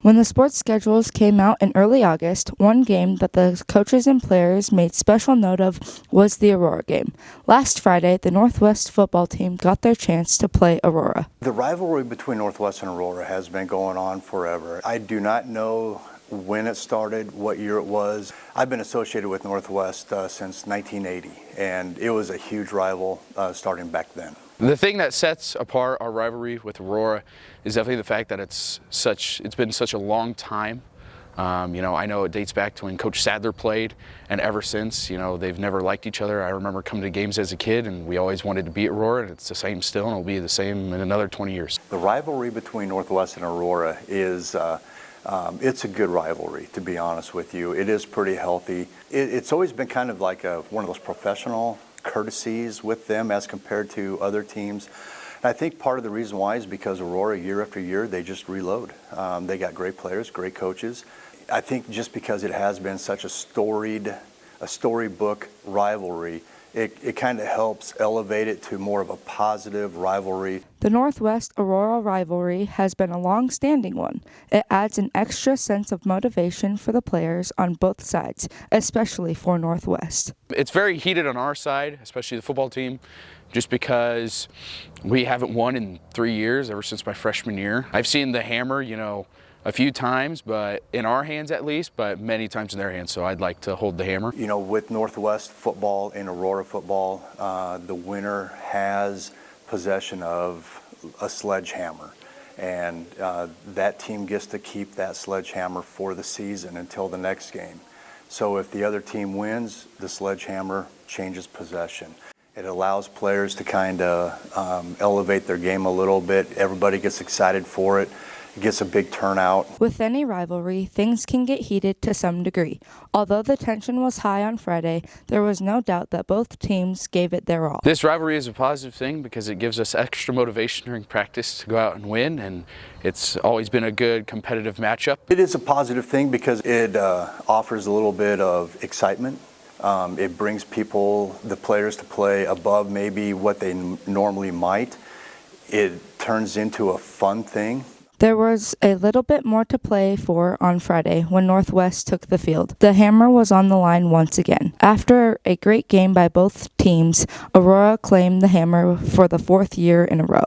When the sports schedules came out in early August, one game that the coaches and players made special note of was the Aurora game. Last Friday, the Northwest football team got their chance to play Aurora. The rivalry between Northwest and Aurora has been going on forever. I do not know when it started, what year it was. I've been associated with Northwest since 1980, and it was a huge rival starting back then. The thing that sets apart our rivalry with Aurora is definitely the fact that it's been such a long time. I know it dates back to when Coach Sadler played, and ever since, they've never liked each other. I remember coming to games as a kid, and we always wanted to beat Aurora, and it's the same still, and it'll be the same in another 20 years. The rivalry between Northwest and Aurora is it's a good rivalry, to be honest with you. It is pretty healthy. It's always been kind of like one of those professional courtesies with them as compared to other teams. And I think part of the reason why is because Aurora, year after year, they just reload. They got great players, great coaches. I think just because it has been such a storybook rivalry, it kind of helps elevate it to more of a positive rivalry. The Northwest-Aurora rivalry has been a long-standing one. It adds an extra sense of motivation for the players on both sides, especially for Northwest. It's very heated on our side, especially the football team, just because we haven't won in 3 years, ever since my freshman year. I've seen the hammer, a few times, but in our hands at least, but many times in their hands, so I'd like to hold the hammer. With Northwest football and Aurora football, the winner has possession of a sledgehammer, and that team gets to keep that sledgehammer for the season until the next game. So if the other team wins, the sledgehammer changes possession. It allows players to kind of elevate their game a little bit. Everybody gets excited for it. It gets a big turnout. With any rivalry, things can get heated to some degree. Although the tension was high on Friday, there was no doubt that both teams gave it their all. This rivalry is a positive thing because it gives us extra motivation during practice to go out and win, and it's always been a good competitive matchup. It is a positive thing because it offers a little bit of excitement. It brings the players to play above maybe what they normally might. It turns into a fun thing. There was a little bit more to play for on Friday when Northwest took the field. The hammer was on the line once again. After a great game by both teams, Aurora claimed the hammer for the 4th year in a row.